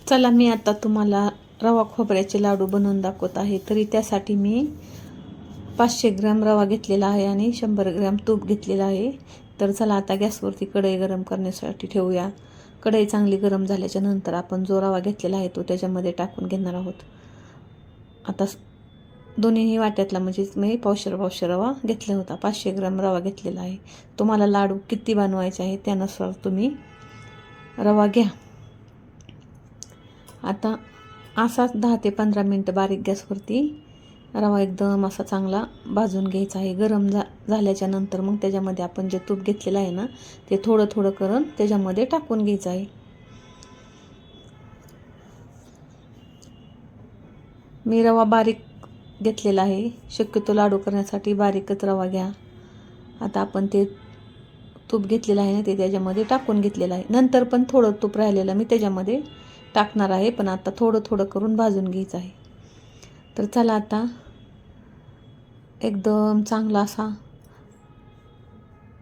चला मी आता तुम्हाला रवा खोबऱ्याचे लाडू बनवून दाखवत आहे. तरी त्यासाठी मी 500 ग्रॅम रवा घेतलेला आहे आणि 100 ग्रॅम तूप घेतलेलं आहे. तर चला आता गॅसवरती कढई गरम करण्यासाठी ठेवूया. कढई चांगली गरम झाल्याच्या नंतर आपण जो रवा घेतलेला आहे तो त्याच्यामध्ये टाकून घेणार आहोत. आता दोन्हीही वाट्यातला म्हणजे मी पावशेर रवा घेतला होता. 500 ग्रॅम रवा घेतलेला आहे. तुम्हाला लाडू किती बनवायचे आहे त्यानुसार तुम्ही रवा घ्या. आता असाच 10 ते 15 मिनटं बारीक गॅसवरती रवा एकदम असा चांगला भाजून घ्यायचा आहे. गरम झाल्याच्या नंतर मग त्याच्यामध्ये आपण जे तूप घेतलेलं आहे ना ते थोडं थोडं करून त्याच्यामध्ये टाकून घ्यायचं आहे. मी रवा बारीक घेतलेला आहे. शक्यतो लाडू करण्यासाठी बारीकच रवा घ्या. आता आपण ते तूप घेतलेलं आहे ना ते त्याच्यामध्ये टाकून घेतलेलं आहे. नंतर पण थोडं तूप राहिलेलं मी त्याच्यामध्ये टाकणार आहे, पण आता थोडं थोडं करून भाजून घ्यायचं आहे. तर चला आता एकदम चांगला असा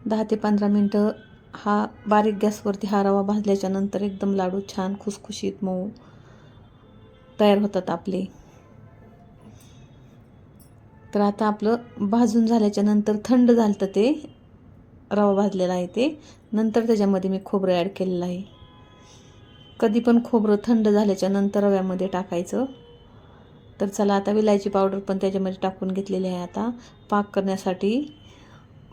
10 ते 15 मिनटं हा बारीक गॅसवरती हा रवा भाजल्याच्या नंतर एकदम लाडू छान खुसखुशीत मऊ तयार होतात आपले. तर आता आपलं भाजून झाल्याच्या नंतर थंड झालं ते रवा भाजलेला आहे ते नंतर त्याच्यामध्ये मी खोबरं ॲड केलेलं आहे. कधी पण खोबरं थंड झाल्याच्या नंतर रव्यामध्ये टाकायचं. तर चला आता विलायची पावडर पण त्याच्यामध्ये टाकून घेतलेली आहे. आता पाक करण्यासाठी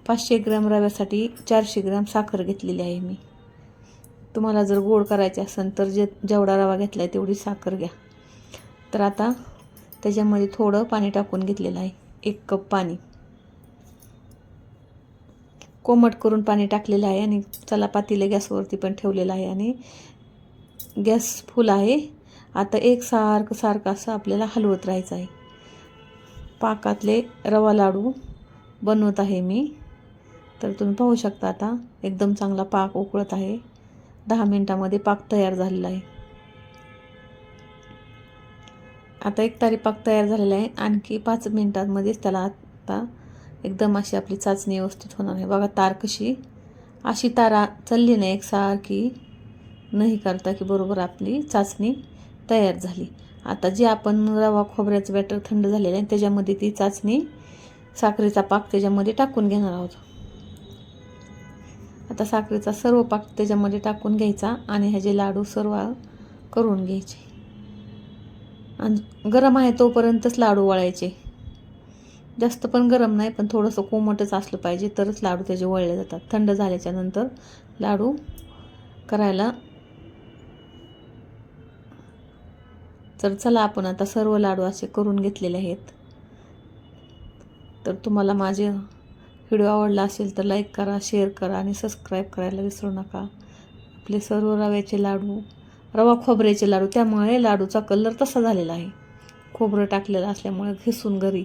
500 ग्रॅम रव्यासाठी 400 ग्रॅम साखर घेतलेली आहे मी. तुम्हाला जर गोड करायचे असेल तर जेवढा रवा घेतला आहे तेवढी साखर घ्या. तर आता त्याच्यामध्ये थोडं पाणी टाकून घेतलेलं आहे. 1 कप पाणी कोमट करून पाणी टाकलेलं आहे. आणि चला पातेलं गॅसवरती पण ठेवलेलं आहे आणि गॅस फुल आहे. आता सारखं असं आपल्याला हलवत राहायचं आहे. पाकातले रवा लाडू बनवत आहे मी. तर तुम्ही पाहू शकता आता एकदम चांगला पाक उकळत आहे. 10 मिनटामध्ये पाक तयार झालेला आहे. आता एक तारी पाक तयार झालेला आहे. आणखी 5 मिनटांमध्येच त्याला आता एकदम अशी आपली चाचणी व्यवस्थित होणार आहे. बघा तार कशी अशी तारा चालली नाही एकसारखी नाही करता की बरोबर आपली चाचणी तयार झाली. आता जे आपण रवा खोबऱ्याचं बॅटर थंड झालेलं आहे त्याच्यामध्ये ती चाचणी साखरेचा पाक त्याच्यामध्ये टाकून घेणार आहोत. आता साखरेचा सर्व पाक त्याच्यामध्ये टाकून घ्यायचा आणि ह्याचे लाडू सर्व करून घ्यायचे. आणि गरम आहे तोपर्यंतच लाडू वळायचे. जास्त पण गरम नाही, पण थोडंसं कोमटच असलं पाहिजे तरच लाडू त्याचे वळले जातात. थंड झाल्याच्या नंतर लाडू करायला. तर चला आपण आता सर्व लाडू असे करून घेतलेले आहेत. तर तुम्हाला माझे व्हिडिओ आवडला असेल तर लाईक करा, शेअर करा आणि सबस्क्राईब करायला विसरू नका. आपले सर्व रव्याचे लाडू रवा खोबऱ्याचे लाडू त्यामुळे लाडूचा कलर तसा झालेला आहे. खोबरं टाकलेलं असल्यामुळे घिसून घरी